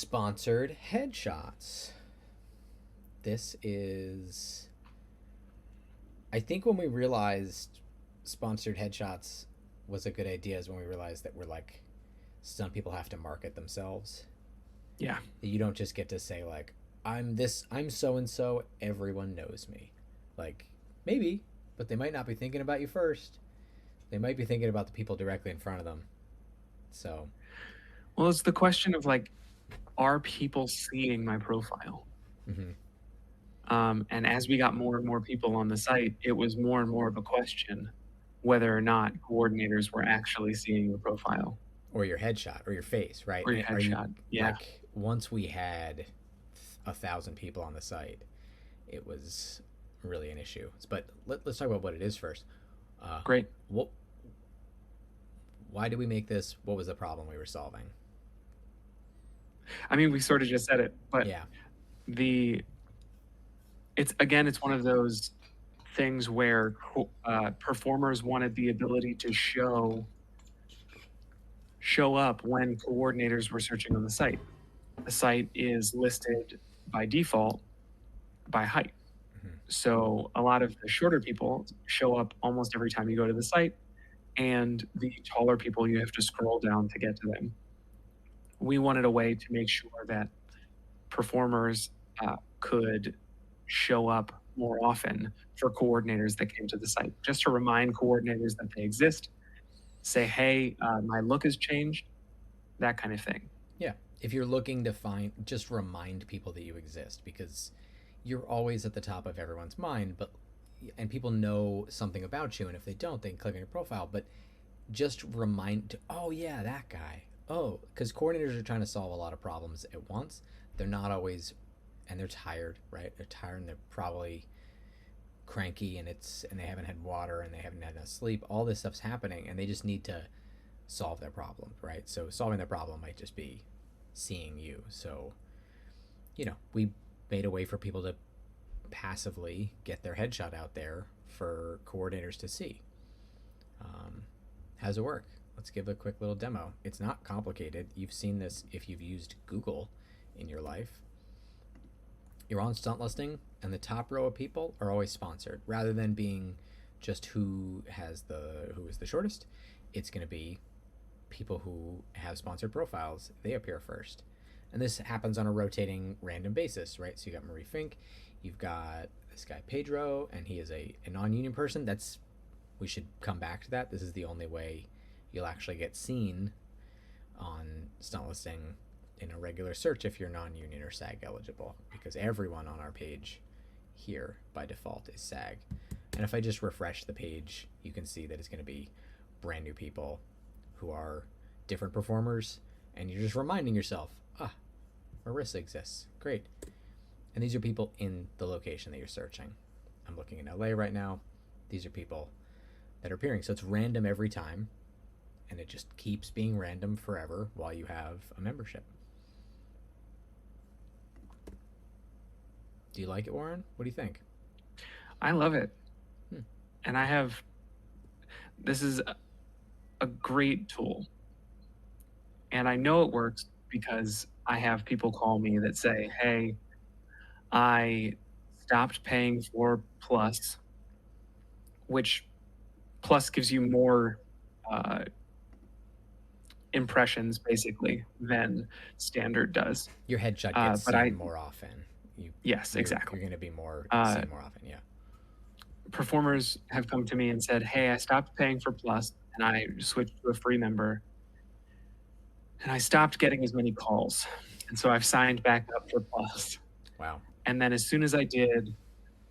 Sponsored headshots. This is. I think when we realized sponsored headshots was a good idea is when we realized that we're like, some people have to market themselves. Yeah. You don't just get to say, like, I'm this, I'm so and so, everyone knows me. Like, maybe, but they might not be thinking about you first. They might be thinking about the people directly in front of them. So, Well, it's the question of like, are people seeing my profile? mm-hmm. And as we got more and more people on the site, it was more and more of a question whether or not coordinators were actually seeing your profile Or your headshot or your face, right? or your Are you headshot. Yeah. like, once we had 1,000 people on the site, it was really an issue. But us talk about what it is first. Uh, Great. what? Why did we make this? What was the problem we were solving? I mean, we sort of just said it, but Yeah. it's one of those things where performers wanted the ability to show up when coordinators were searching on the site. The site is listed by default by height. Mm-hmm. So a lot of the shorter people show up almost every time you go to the site, and the taller people, you have to scroll down to get to them. We wanted a way to make sure that performers could show up more often for coordinators that came to the site, just to remind coordinators that they exist, say, hey, my look has changed, that kind of thing. Yeah. If you're looking to find, just remind people that you exist because you're always at the top of everyone's mind, but and people know something about you, and if they don't, they can click on your profile. But just remind, oh yeah, that guy. Oh, because coordinators are trying to solve a lot of problems at once. They're not always, and they're tired, right? They're tired, and they're probably cranky, and they haven't had water, and they haven't had enough sleep. All this stuff's happening, and they just need to solve their problem, right? So solving their problem might just be seeing you. So, we made a way for people to passively get their headshot out there for coordinators to see. How does it work? Let's give a quick little demo. It's not complicated. You've seen this if you've used Google in your life. You're on stunt listing, and the top row of people are always sponsored. Rather than being just who is the shortest, it's going to be people who have sponsored profiles. They appear first. And this happens on a rotating random basis, right? So you got Marie Fink, you've got this guy Pedro, and he is a non-union person. We should come back to that. This is the only way you'll actually get seen on stunt listing in a regular search if you're non-union or SAG eligible, because everyone on our page here by default is SAG. And if I just refresh the page, you can see that it's going to be brand new people who are different performers, and you're just reminding yourself, Marissa exists. Great. And these are people in the location that you're searching. I'm looking in LA right now. These are people that are appearing. So it's random every time, and it just keeps being random forever while you have a membership. Do you like it, Warren? What do you think? I love it. And this is a great tool. And I know it works because I have people call me that say, hey, I stopped paying for Plus, which Plus gives you more impressions basically than Standard does. Your headshot gets seen more often. Yes, exactly. You're going to be more seen more often, yeah. Performers have come to me and said, hey, I stopped paying for Plus and I switched to a free member. And I stopped getting as many calls. And so I've signed back up for Plus. Wow. And then as soon as I did,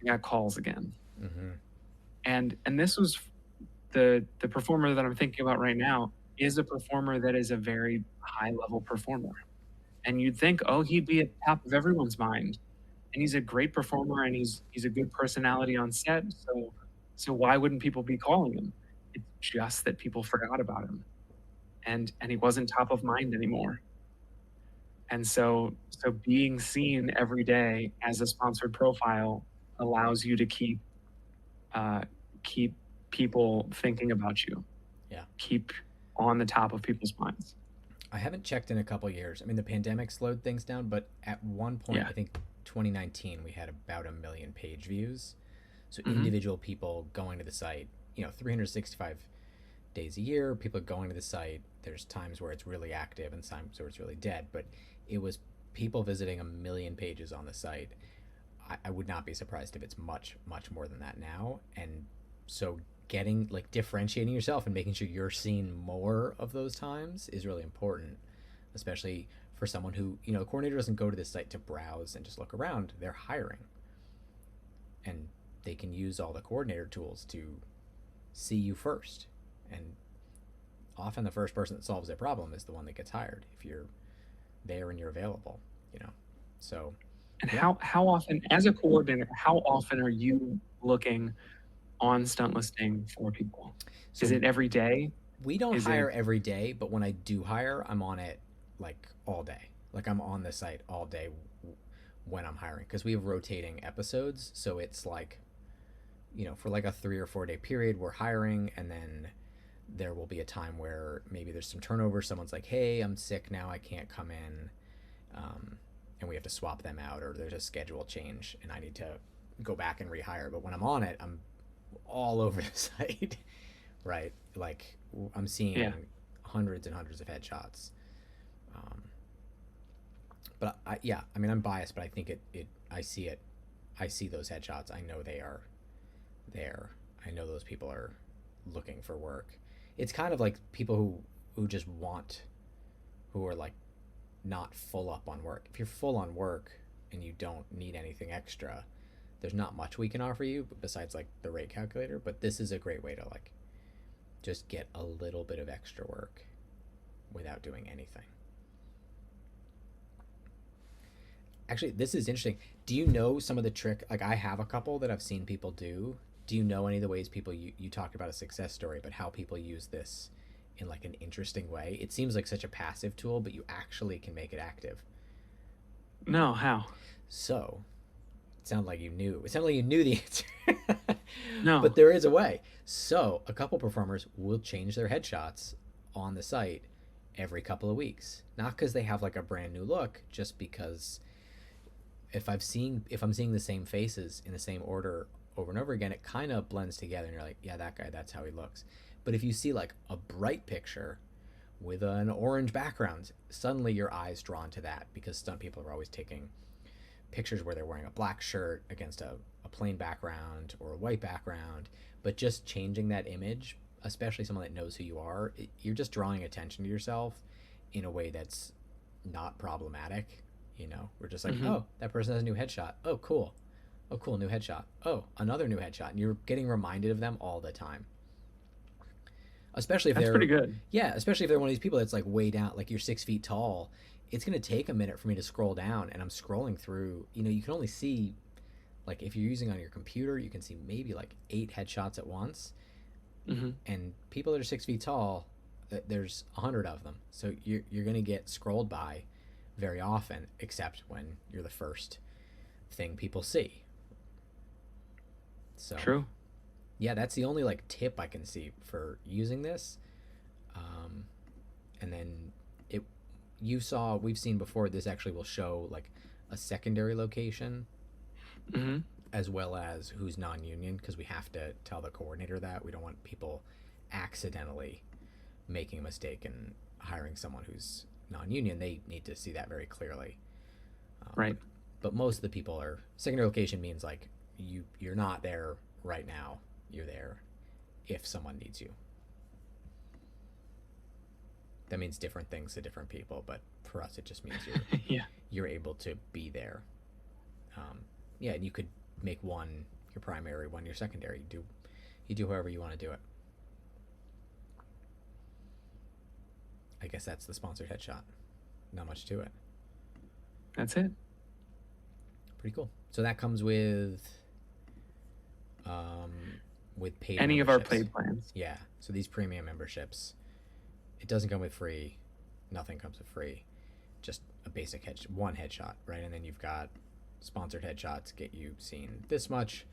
I got calls again. Mm-hmm. And this was the performer that I'm thinking about right now is a performer that is a very high level performer. And you'd think, oh, he'd be at the top of everyone's mind. And he's a great performer and he's a good personality on set. So why wouldn't people be calling him? It's just that people forgot about him. And he wasn't top of mind anymore. And so being seen every day as a sponsored profile allows you to keep people thinking about you. Yeah. Keep on the top of people's minds. I haven't checked in a couple years. I mean, the pandemic slowed things down, but at one point, Yeah. I think 2019, we had about a million page views. So Hmm. individual people going to the site, 365 days a year, people are going to the site. There's times where it's really active and times where it's really dead, but it was people visiting a million pages on the site. I would not be surprised if it's much, much more than that now. And so getting like differentiating yourself and making sure you're seeing more of those times is really important, especially for someone who, the coordinator doesn't go to this site to browse and just look around. They're hiring, and they can use all the coordinator tools to see you first. And often the first person that solves their problem is the one that gets hired if you're there and you're available, you know. So, And yeah. how often, as a coordinator, how often are you looking on stunt listing for people? Is So it every day? we don't Is it hire every day, but when I do hire, I'm on it like all day. Like I'm on the site all day when I'm hiring because we have rotating episodes. So it's like, for like a 3 or 4 day period, we're hiring, and then there will be a time where maybe there's some turnover. Someone's like, hey, I'm sick now, I can't come in. Um, and we have to swap them out, or there's a schedule change and I need to go back and rehire. But when I'm on it, I'm all over the site, right? Like I'm seeing Yeah, hundreds and hundreds of headshots. Um, but yeah, I mean, I'm biased, but I think I see it. I see those headshots. I know they are there. I know those people are looking for work. It's kind of like people who just want, who are like not full up on work. If you're full on work and you don't need anything extra, there's not much we can offer you besides like the rate calculator. But this is a great way to like just get a little bit of extra work without doing anything. Actually, this is interesting. Do you know some of the trick? Like I have a couple that I've seen people do. Do you know any of the ways people you talked about a success story, but how people use this in like an interesting way? It seems like such a passive tool, but you actually can make it active. no, how? So, it sounded like you knew. It sounded like you knew the answer. No. But there is a way. So, a couple performers will change their headshots on the site every couple of weeks. Not because they have like a brand new look, just because if I'm seeing the same faces in the same order over and over again, it kind of blends together and you're like, yeah, that guy, that's how he looks. But if you see like a bright picture with an orange background, suddenly your eyes drawn to that because stunt people are always taking pictures where they're wearing a black shirt against a plain background or a white background. But just changing that image, especially someone that knows who you are, you're just drawing attention to yourself in a way that's not problematic. We're just like, Hmm. oh, that person has a new headshot. Oh, cool. Oh, cool, new headshot. Oh, another new headshot. And you're getting reminded of them all the time. Especially if That's pretty they're, good. yeah, especially if they're one of these people that's like way down, like you're 6 feet tall. It's going to take a minute for me to scroll down, and I'm scrolling through, you can only see, like if you're using on your computer, you can see maybe like 8 headshots at once. Hmm. And people that are 6 feet tall, there's 100 of them. So you're going to get scrolled by very often, except when you're the first thing people see. So True. yeah, that's the only like tip I can see for using this. Um, and then it, we've seen before. This actually will show like a secondary location Hmm. as well as who's non-union because we have to tell the coordinator that we don't want people accidentally making a mistake and hiring someone who's non-union. They need to see that very clearly. Right. But most of the people are secondary location means like you're not there right now. You're there if someone needs you. That means different things to different people, but for us, it just means Yeah. you're able to be there. Um, yeah, and you could make one your primary, one your secondary. You do however you want to do it. I guess that's the sponsored headshot. Not much to it. That's it. Pretty cool. So that comes um, with paid Any of our memberships. paid plans. Yeah. So these premium memberships, it doesn't come with free. Nothing comes with free. Just a basic one headshot, right? And then you've got sponsored headshots get you seen this much,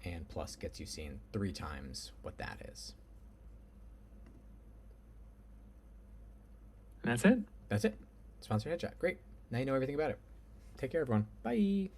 and plus gets you seen 3 times what that is. And that's it. That's it. Sponsor headshot. Great. Now you know everything about it. Take care, everyone. Bye.